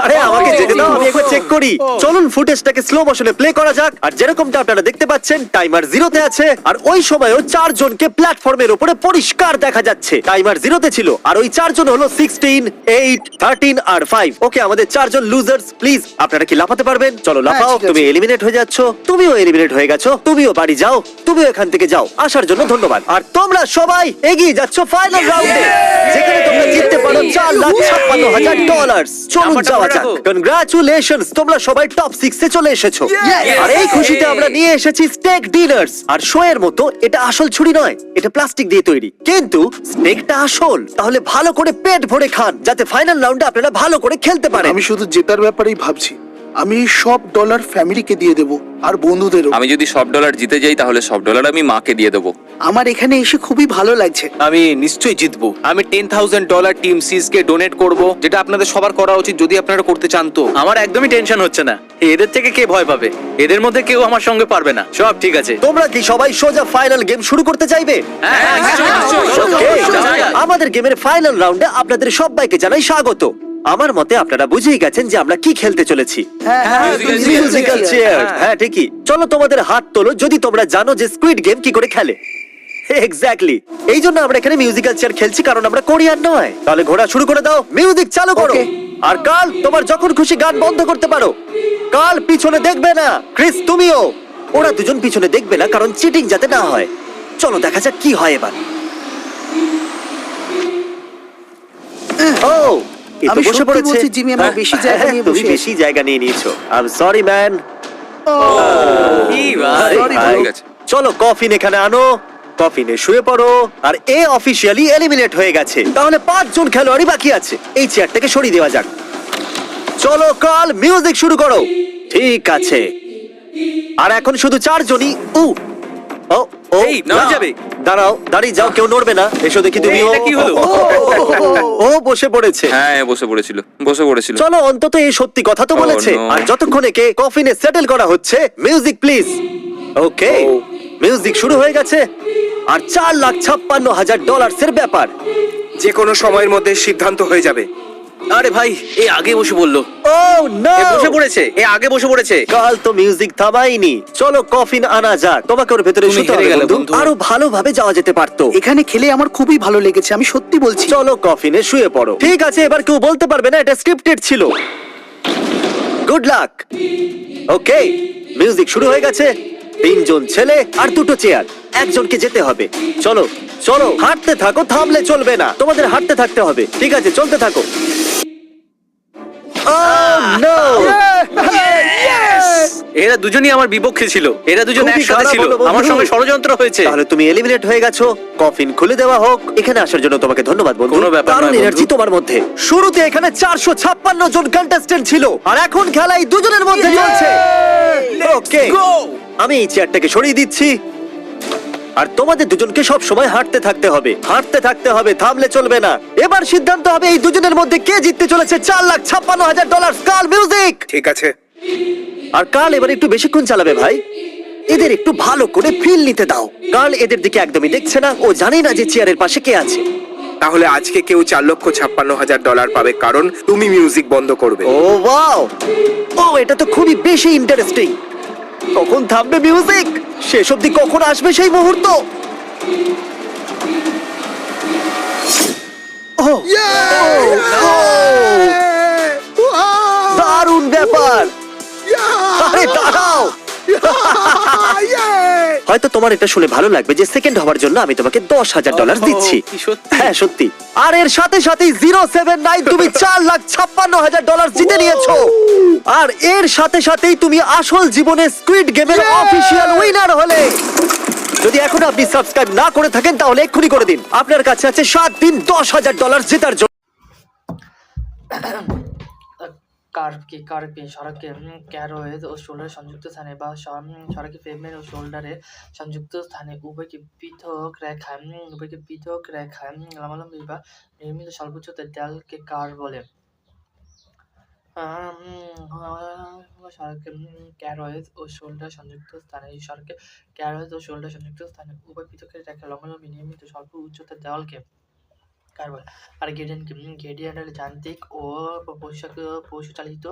আরে আমাকে যেতে দাও, আমি একবার চেক করি। চলুন ফুটেজটাকে স্লো মোশনে প্লে করা যাক। আর যেরকমটা আপনারা দেখতে পাচ্ছেন টাইমার জিরোতে আছে, আর ওই সময়ও চারজনকে প্ল্যাটফর্মের উপরে পরিষ্কার দেখা যাচ্ছে। টাইমার জিরোতে ছিল, আর ওই চারজন হলো 16, 8, 13 আর 5। ওকে, আমাদের চারজন লুজার্স। প্লিজ আপনারা কি লাফাতে পারবেন? চলো লাফাও। ঠিক আছে। তুমি এলিমিনেট হয়ে যাচ্ছ, তুমিও এলিমিনেট হয়ে গেছো, তুমিও বাড়ি যাও, তুমিও এখান থেকে যাও। আসার জন্য ধন্যবাদ। আর তোমরা সবাই এগিয়ে যাচ্ছ ফাইনাল রাউন্ডে, যেখানে তোমরা জিততে পারো $4,56,000। চলুন যাওয়া যাক। কনগ্রাচুলেশনস, তোমরা সবাই টপ 6 এ চলে এসেছো। আর এই খুশিতে আমরা নিয়ে এসেছি স্টেক ডিনার্স। আর শো এর মতো এটা আসল ছুরি নয়, এটা প্লাস্টিক দিয়ে তৈরি, কিন্তু স্টেকটা আসল। তাহলে ভালো করে পেট ভরে খান, যাতে ফাইনাল রাউন্ডে আপনারা ভালো করে খেলতে পারেন। আমি শুধু জেতার ব্যাপারেই ভাবছি। আমি সব ডলার ফ্যামিলিকে দিয়ে দেবো, আর বন্ধুদেরও। আমি যদি সব ডলার জিতে যাই তাহলে সব ডলার আমি মাকে দিয়ে দেবো আমার এখানে এসে খুবই ভালো লাগছে। আমি নিশ্চয়ই জিতবো। আমি $10,000 টিম সিজ কে ডোনেট করব, যেটা আপনাদের সবার করা উচিত যদি আপনারা করতে চান। তো আমার একদমই টেনশন হচ্ছে না। এদের থেকে কে ভয় পাবে? এদের মধ্যে কেউ আমার সঙ্গে পারবে না। সব ঠিক আছে। তোমরা কি সবাই সোজা ফাইনাল গেম শুরু করতে চাইবে? হ্যাঁ, নিশ্চয়ই, নিশ্চয়ই। Okay, যাও, যাও। আমাদের গেমের ফাইনাল রাউন্ডে আপনাদের সবাইকে জানাই স্বাগত। আমার মতে আপনারা বুঝেই গেছেন যে আমরা কি খেলতে চলেছি। Musical chair. হ্যাঁ ঠিকই। চলো তোমাদের হাত তোলো যদি তোমরা জানো যে স্কুইড গেম কি করে খেলে। এক্স্যাক্টলি, এই জন্য আমরা এখানে মিউজিক্যাল চেয়ার খেলছি, কারণ আমরা কোরিয়ান নয়। তাহলে ঘোড়া শুরু করে দাও, মিউজিক চালু করো। Okay. আর কাল, তোমার যখন খুশি গান বন্ধ করতে পারো। কাল পিছনে দেখবে না। ক্রিস তুমিও। ওরা দুজন পিছনে দেখবে না, কারণ চিটিং যাতে না হয়। চলো দেখা যাক কি হয় এবার। ও, এ তো আমি বসে সত্যি পড়েছে। বলছি, জিমি, আমরা বেশি জায়গা নিয়ে তুমি বসে বেশি জায়গা নিয়ে নিয়েছো। I am sorry man. Sorry, bro. ঠিক আছে চলো কফিন এখানে আনো। কফিনে শুয়ে পড়ো। আর এ অফিসিয়ালি এলিমিনেট হয়ে গেছে। তাহলে 5 জন খেলোয়াড়ই বাকি আছে। এই চেয়ারটাকে সরিয়ে দেওয়া যাক। চলো কাল, মিউজিক শুরু করো। ঠিক আছে। আর এখন শুধু 4 জনই। ও ও, এই, না। নড়ে যাবে। দাঁড়াও, দাঁড়িয়ে যাও, কেউ নড়বে না। এসো দেখি তুমি। এটা কি হলো? ও বসে পড়েছে। হ্যাঁ বসে পড়েছিল চলো অন্তত এই সত্যি কথা তো Oh, বলেছে। no. আর যতক্ষণ একে কফিনে সেটেল করা হচ্ছে, মিউজিক প্লিজ। ওকে, মিউজিক শুরু হয়ে গেছে। আর $4,56,000 এর ব্যাপার। যে কোনো সময়ের মধ্যে সিদ্ধান্ত হয়ে যাবে। আরে ভাই, এ আগে বসে বললো। ও নো, এ বসে পড়েছে, এ আগে বসে পড়েছে। কাল তো মিউজিক থামাইনি। চলো কফিন আনা যাক। তোমাকে ওর ভেতরে তুমি শুতে হেরে হবে গেলে, বন্ধু। বন্ধু। আরো ভালোভাবে যাওয়া যেতে পারতো। এখানে খেলে আমার খুবই ভালো লেগেছে, আমি সত্যি বলছি। চলো কফিনে শুয়ে পড়ো। ঠিক আছে, এবার কেউ বলতে পারবে না এটা স্ক্রিপ্টেড ছিল। Good luck. ওকে, মিউজিক শুরু হয়ে গেছে। 3 জন ছেলে আর 2টো চেয়ার। একজনকে যেতে হবে। চলো চলো, হাঁটতে থাকো, থামলে চলবে না। তোমাদের হাঁটতে থাকতে হবে। ঠিক আছে, চলতে থাকো। Oh, no! এরা দুজনই আমার বিপক্ষে ছিল। এরা দুজন খুবই একসাথে খারাপ ছিল। হলো, বন্ধু। আমার সঙ্গে ষড়যন্ত্র হয়েছে। তাহলে তুমি এলিমিনেট হয়ে গেছো। কফিন খুলে দেওয়া হোক। এখানে আসার জন্য তোমাকে ধন্যবাদ বন্ধু। কোনো ব্যাপার দারুণ নয়, বন্ধু। এনার্জি তোমার মধ্যে। শুরুতে এখানে 456 জন কন্টেস্টেন্ট ছিল, আর এখন খেলা এই দুজনের মধ্যে চলছে। ওকে, আমি এই চেয়ারটাকে সরিয়ে দিচ্ছি। আর তোমাদের দুজনকে সব সময় হাঁটতে থাকতে হবে, হাঁটতে থাকতে হবে, থামলে চলবে না। এবার সিদ্ধান্ত হবে এই দুজনের মধ্যে কে জিততে চলেছে $4,56,000। কাল মিউজিক। ঠিক আছে। আর কাল এবার একটু বেশিক্ষণ চালাবে ভাই। এদের একটু ভালো করে ফিল নিতে দাও। কাল এদের দিকে একদমই দেখছে না, ও জানে না যে চেয়ারের পাশে কে আছে। তাহলে আজকে কেউ $4,56,000 পাবে, কারণ তুমি মিউজিক বন্ধ করবে। ও ওয়াও, ও এটা তো খুবই বেশি ইন্টারেস্টিং। কখন থামবে মিউজিক? শেষ অবধি কখন আসবে সেই মুহূর্ত? Oh! দারুণ ব্যাপার! আরে দাঁড়াও! হয়তো তোমার এটা শুনে ভালো লাগবে যে সেকেন্ড হওয়ার জন্য আমি তোমাকে $10,000 দিচ্ছি। কি সত্যি? হ্যাঁ সত্যি। আর এর সাথে সাথেই 079 তুমি $4,56,000 জিতে নিয়েছো। আর এর সাথে সাথেই তুমি আসল জীবনে স্কুইড গেমের অফিসিয়াল উইনার হলে। যদি এখনো আপনি সাবস্ক্রাইব না করে থাকেন তাহলে এক্ষুনি করে দিন। আপনার কাছে আছে 7 দিন $10,000 জেতার জন্য। কার্পকে সড়কে ক্যারোয়েজ ও শোল্ডার সংযুক্ত স্থানে বা সড়কে পেভমেন্ট ও শোল্ডারে সংযুক্ত স্থানে উভয়কে পৃথক রেখায় লম্বালম্বি বা নির্মিত সর্বোচ্চতার দেয়ালকে কার বলে। সড়কে ক্যারোয়েজ ও শোল্ডার সংযুক্ত স্থানে উভয় পৃথক রেখায় লম্বালম্বি নির্মিত স্বল্প উচ্চতার দেওয়ালকে কার বলে। আর গ্রেডিয়েন্টাল যান্ত্রিক ও পশুচালিত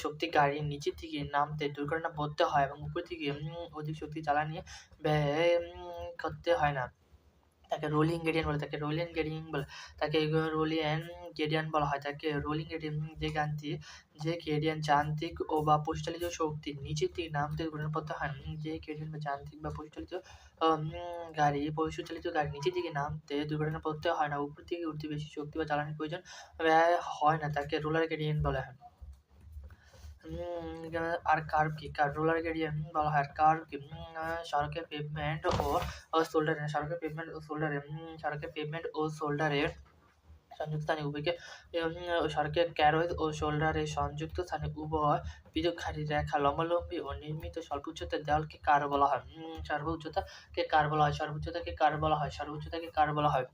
শক্তি গাড়ির নিচের দিকে নামতে দুর্ঘটনা পড়তে হয় এবং উপর দিকে অধিক শক্তি জ্বালানি ব্যয় করতে হয় না, তাকে রোলিং গ্রেডিয়েন্ট বলে। তাকে রোলিং গ্রেডিয়েন্ট বলা হয়। তাকে রোলিং গ্রেডিয়েন্ট যে গ্রেডিয়েন্ট যান্ত্রিক ও বা পশুচালিত শক্তি নিচের দিকে নামতে দুর্ঘটনা পড়তে হয় না, যে গ্রেডিয়েন্ট বা যান্ত্রিক বা পশুচালিত গাড়ি নিচের দিকে নামতে দুর্ঘটনা পড়তে হয় না, উপর দিকে উঠতে বেশি শক্তি বা জ্বালানির প্রয়োজন ব্যয় হয় না, তাকে রোলার গ্রেডিয়েন্ট বলা হয়। আর কার্ভ কি? রোলার গ্রেডিয়েন্ট বলা হয়। কার্ভ কি? সড়কের পেভমেন্ট ও শোল্ডারে সংযুক্ত স্থানে উভয়কে সড়কের ক্যারোয়েজ ও শোল্ডারে সংযুক্ত স্থানে উভয় পৃথক খাড়ি রেখা লম্বালম্বি ও নির্মিত স্বল্প উচ্চতার দেওয়ালকে কার বলা হয়। সর্বোচ্চতাকে কার বলা হয়।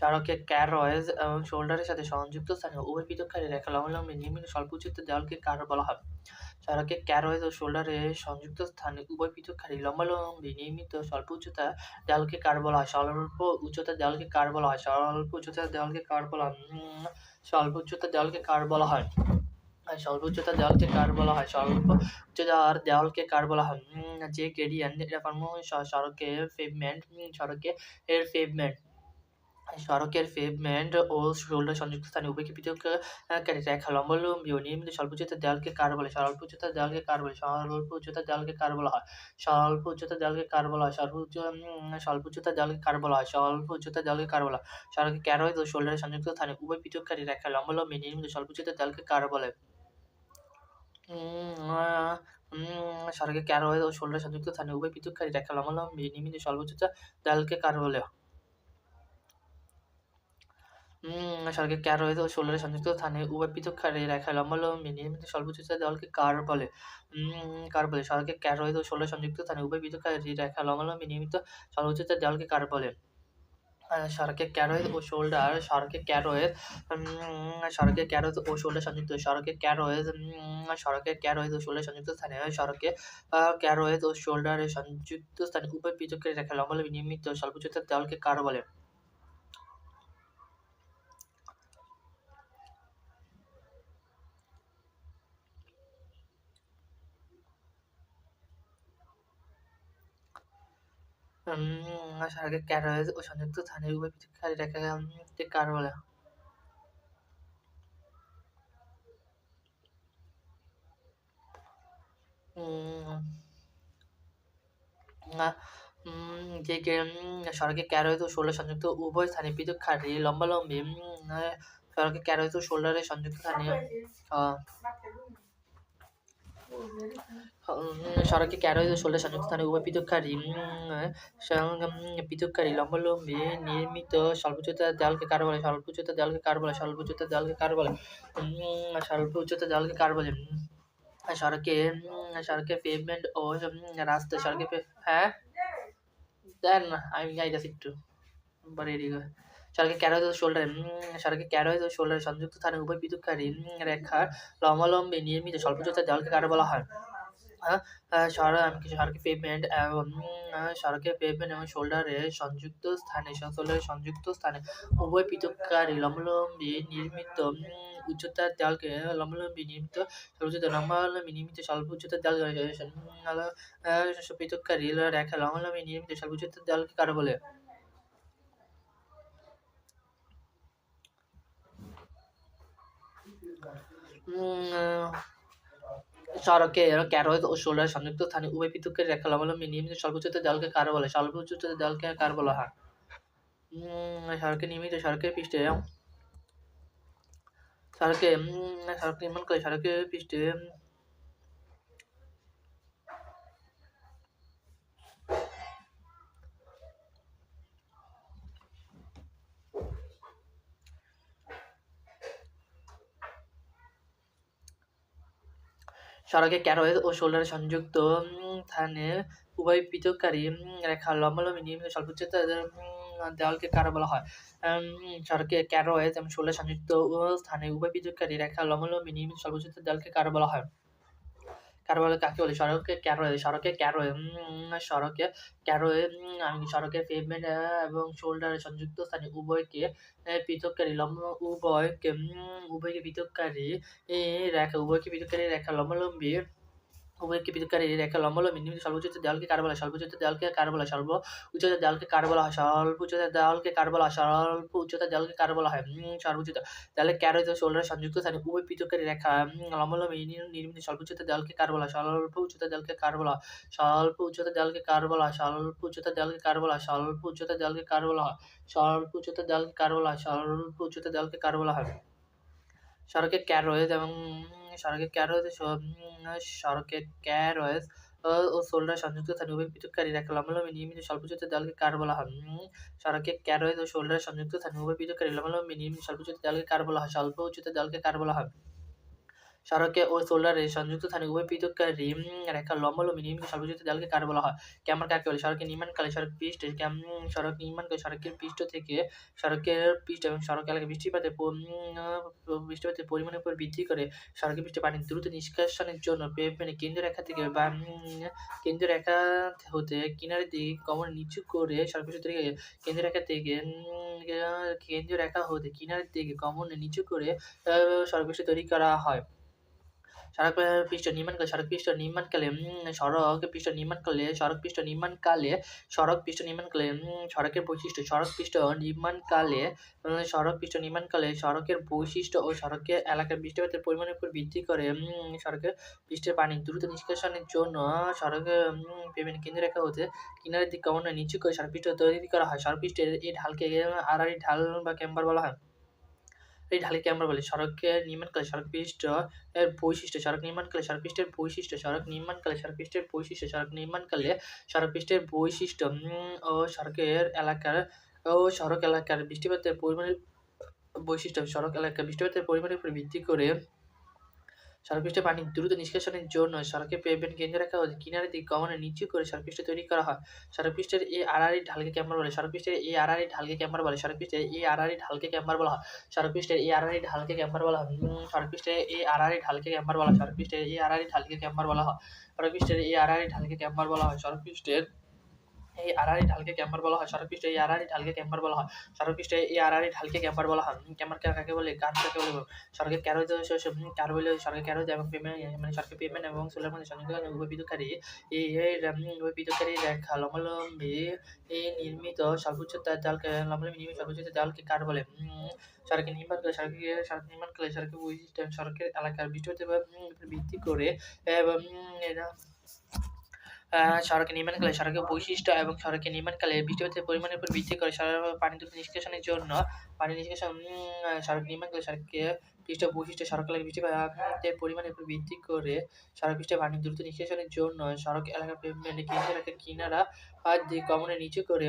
সড়কে ক্যারোয়েজ এবং শোল্ডারের সাথে সংযুক্ত স্থানে উভয় পৃথককারী রেখা লম্বালম্বি নির্মিত স্বল্প উচ্চতার দেওয়ালকে কার বলা হয়। সড়কে ক্যারোয়েজ ও শোল্ডারে সংযুক্ত স্থানে উভয় পৃথককারী লম্বালম্বি নির্মিত স্বল্প উচ্চতার দেওয়ালকে কার বলা হয়। স্বল্প উচ্চতার দেওয়ালকে কার বলা হয়। স্বল্প উচ্চতার দেওয়ালকে কার বলা হয়। স্বল্প উচ্চতার দেওয়ালকে কার বলা হয়। যে গ্রেডিয়েন্ট সড়কের পেভমেন্ট ও শোল্ডার সংযুক্ত স্থানে উভয়কে পৃথককারী রেখা লম্বালম্বি ও নির্মিত স্বল্প উচ্চতার দেওয়ালকে কার বলে। স্বল্প উচ্চতার দেওয়ালকে কার বলা হয়। সড়কে ক্যারোয়েজ ও শোল্ডারের সংযুক্ত স্থানে উভয় পৃথককারী রেখা লম্বালম্বি নির্মিত স্বল্প উচ্চতার দেওয়ালকে কার বলে। সড়কে ক্যারোয়েজ ও শোল্ডার সংযুক্ত স্থানে উভয় পৃথককারী রেখা লম্বালম্বি নির্মিত স্বল্প উচ্চতার দেওয়ালকে কার বলে। সড়কে ক্যারোয়েজ ও শোল্ডারে সংযুক্ত স্থানে উভয় পৃথককারী রেখা লম্বালম্বি নির্মিত স্বল্প উচ্চতার দেওয়ালকে কার বলে। সড়কে ক্যারোয়েজ ও শোল্ডার সংযুক্ত স্থানে উভয় পৃথককারী রেখা লম্বালম্বি নির্মিত স্বল্প উচ্চতার দেওয়ালকে কার বলে। সড়কে ক্যারোয়েজ ও শোল্ডার সংযুক্ত স্থানে ক্যারোয়েজ ও শোল্ডারে সংযুক্ত স্থানে উভয় পৃথককারী রেখা লম্বালম্বি নির্মিত স্বল্প উচ্চতার দেওয়ালকে কার বলে। সড়কে ক্যারোয়েজ ও সংযুক্ত স্থানে উভয় পৃথককারী রেখাকে কার বলে। সড়কে ক্যারোয়েজ ও শোল্ডার সংযুক্ত উভয় স্থানে পৃথককারী লম্বালম্বি সড়কে ক্যারোয়েজ ও শোল্ডারে সংযুক্ত স্থানে সড়কে ক্যারোয়েজ ও শোল্ডার সংযুক্ত স্থানে উভয় পৃথককারী লম্বালম্বি নির্মিত স্বল্প উচ্চতার দেওয়ালকে কার বলে। স্বল্প উচ্চতার দেওয়ালকে কার বলে। সড়কে পেভমেন্ট ও রাস্তা আমি যাইতেছি একটু পরে এদিকে। সড়কে ক্যারোয়েজ ও শোল্ডারে সংযুক্ত স্থানে উভয় পৃথককারী রেখার লম্বালম্বি নির্মিত স্বল্প উচ্চতার দেওয়ালকে কার বলা হয়। সড়কে পেভমেন্ট এবং শোল্ডারে সংযুক্ত স্থানে উভয় পৃথককারী লম্বালম্বি নির্মিত উচ্চতার দেওয়ালকে স্বল্প উচ্চতার দেওয়ালকে পৃথককারী রেখা লম্বালম্বি নির্মিত স্বল্প উচ্চতার দেওয়ালকে কার বলে। সড়কের ক্যারোয়েজ ও শোল্ডার সংযুক্ত স্থানে উভয় পৃথককারী রেখা লম্বালম্বী নিয়মিত স্বল্প উচ্চতার দেওয়ালকে কার বলে? স্বল্প উচ্চতার দেওয়ালকে কার বলা হয়? সড়কের নিয়মিত সড়কের পৃষ্ঠে সড়ক নির্মাণ করে সড়কের পৃষ্ঠে সড়কে ক্যারোয়েজ ও শোল্ডার সংযুক্ত স্থানে উভয় পৃথককারী রেখা লম্বালম্বী নিয়মিত স্বল্প উচ্চতার দেওয়ালকে কার বলা হয়? সড়কে ক্যারোয়েজ এবং শোল্ডার সংযুক্ত স্থানে উভয় পৃথককারী রেখা লম্বালম্বী নিয়মিত স্বল্প উচ্চতার দেওয়ালকে কার বলা হয়? কার বলে কাকে বলে? সড়কের পেভমেন্ট এবং শোল্ডার সংযুক্ত স্থানে উভয়কে পৃথককারী রেখা লম্বালম্বী নিয়মিত স্বল্প উচ্চতার দেওয়ালকে কার বলা হয়? স্বল্প উচ্চতার দেওয়ালকে কার বলা হয়? স্বল্প উচ্চতার দেওয়ালকে কার বলা হয়? স্বল্প উচ্চতার দেওয়ালকে কার বলা হয়? স্বল্প উচ্চতার দেওয়ালকে কার বলা হয়? সর্বোচ্চ দেওয়ালে ক্যারোয়েজ ও শোল্ডার সংযুক্ত স্থানে উভয় পৃথককারী রেখা লম্বালম্বী নির্মিত স্বল্প উচ্চতার দেওয়ালকে কার বলা হয়? স্বল্প উচ্চতার দেওয়ালকে কার বলা হয়? স্বল্প উচ্চতার দেওয়ালকে কার বলা হয়? স্বল্প উচ্চতার দেওয়ালকে কার বলা হয়? স্বল্প উচ্চতার দেওয়ালকে কার বলা হয়? স্বল্প উচ্চতার দেওয়ালকে কার বলা হয়? স্বল্প উচ্চতার দেওয়ালকে কার বলা হয়? সড়কের ক্যারোয়েজ এবং সড়কের ক্যারোয়েজ সড়কের ক্যারোয়েজ ও শোল্ডার সংযুক্ত স্থানে উভয় পৃথককারী রেখা লম্বালম্বী নিয়মিত স্বল্প উচ্চতার দেওয়ালকে কার বলা হয়? সড়কের ক্যারোয়েজ ও শোল্ডার সংযুক্ত স্থানে উভয় পৃথককারী লম্বালম্বী নিয়মিত স্বল্প উচ্চতার দেওয়ালকে কার বলা হয়? স্বল্প উচ্চতার দেওয়ালকে কার বলা হয়? সড়কে ও শোল্ডারের সংযুক্ত স্থানে উভয় পৃথককারী রেখা লম্বালম্বী নিয়মিত সর্বোচ্চ দেওয়ালকে কার বলা হয়? ক্যামার কাকে বলে? সড়কের নির্মাণকালে সড়ক নির্মাণকালে সড়কের পৃষ্ঠ থেকে সড়কের পৃষ্ঠ এবং সড়ক এলাকায় বৃষ্টিপাতের পরিমাণের উপর ভিত্তি করে সড়কের পৃষ্ঠে পানি দ্রুত নিষ্কাশনের জন্য পেভমেন্ট কেন্দ্র রেখা থেকে বা কেন্দ্র রেখা হতে কিনারের দিকে কমর নিচু করে সড়কের থেকে কেন্দ্র রেখা থেকে কেন্দ্র রেখা হতে কিনারের দিকে কমর নিচু করে সড়ক পৃষ্ঠ তৈরি করা হয়। সড়ক পৃষ্ঠ নির্মাণকালে সড়ক পৃষ্ঠ নির্মাণকালে সড়কের বৈশিষ্ট্য সড়কের বৈশিষ্ট্য ও সড়কের এলাকার বৃষ্টিপাতের পরিমাণের উপর ভিত্তি করে সড়কের পৃষ্ঠের পানি দ্রুত নিষ্কাশনের জন্য সড়কের পেভমেন্ট কেন্দ্র রেখা হতে কিনারের দিক কমানো নিচু করে সড়ক পৃষ্ঠ তৈরি করা হয়। সড়ক পৃষ্ঠের এই ঢালকে আড়াআড়ি ঢাল বা ক্যাম্বার বলা হয়। এই ঢালকে আমরা বলি সড়কের নির্মাণকালে সড়ক পৃষ্ঠ এর বৈশিষ্ট্য সড়ক নির্মাণকালে সড়ক পৃষ্ঠের বৈশিষ্ট্য সড়ক নির্মাণকালে সড়ক পৃষ্ঠের বৈশিষ্ট্য সড়ক নির্মাণকালে সড়ক পৃষ্ঠের বৈশিষ্ট্য ও সড়ক এলাকার বৃষ্টিপাতের পরিমাণের বৈশিষ্ট্য সড়ক এলাকার বৃষ্টিপাতের পরিমাণের উপর ভিত্তি করে সড়ক পৃষ্ঠে পানি দ্রুত নিষ্কাশনের জন্য সড়কের পেভমেন্ট কেন্দ্র রেখা হতে কিনারের দিক কমানো নিচু করে সড়ক পৃষ্ঠ তৈরি করা হয়। সড়ক পৃষ্ঠের এই আড়াআড়ি ঢালকে ক্যাম্বার বলে। সড়ক পৃষ্ঠের এই আড়াআড়ি ঢালকে ক্যাম্বার বলে। সড়ক পৃষ্ঠের এই আড়াআড়ি ঢালকে ক্যাম্বার বলা হয়। সড়ক পৃষ্ঠের এই আড়াআড়ি ঢালকে ক্যাম্বার বলা হয়। সড়ক পৃষ্ঠের এই আড়াআড়ি ঢালকে ক্যাম্বার বলা হয়। সড়ক পৃষ্ঠের এই আড়াআড়ি ঢালকে ক্যাম্বার বলা হয়। সড়ক পৃষ্ঠের এই আড়াআড়ি ঢালকে ক্যাম্বার বলা হয়। সড়ক পৃষ্ঠের এই আড়াআড়ি ঢালকে ক্যাম্বার বলা হয়। সড়ক পৃষ্ঠে এই আড়াআড়ি ঢালকে ক্যাম্বার বলা হয়। সড়ক পৃষ্ঠে এই আড়াআড়ি ঢালকে ক্যাম্বার বলা হয়। ক্যাম্বার কাকে বলে? গান কাকে বলে? সড়কের ক্যারোয়েজ সড়কের ক্যারোয়েজ এবং পেভমেন্ট সড়কের পেভমেন্ট এবং সোলার মধ্যে সংযুক্ত উভয় পৃথককারী রেখা লম্বালম্বী নির্মিত সর্বোচ্চ দেওয়ালকে নির্মিত সর্বোচ্চ দেওয়ালকে কার বলে? সড়কের নির্মাণকালে সড়কের বৈশিষ্ট্য সড়কের এলাকার বৃষ্টিপাতের ভিত্তি করে এবং সড়কের নির্মাণকালে সড়কের বৈশিষ্ট্য এবং সড়কের নির্মাণকালে বৃষ্টিপাতের পরিমাণের উপর ভিত্তি করে পানি দ্রুত নিষ্কাশনের জন্য সড়ক নির্মাণকালে সড়কের পৃষ্ঠ বৈশিষ্ট্য সড়ক এলাকার বৃষ্টিপাতের পরিমাণের উপর ভিত্তি করে সড়ক পৃষ্ঠে পানি দ্রুত নিষ্কাশনের জন্য সড়ক এলাকার পেভমেন্ট কেন্দ্র রেখা কিনারা দিক কমনে নিচু করে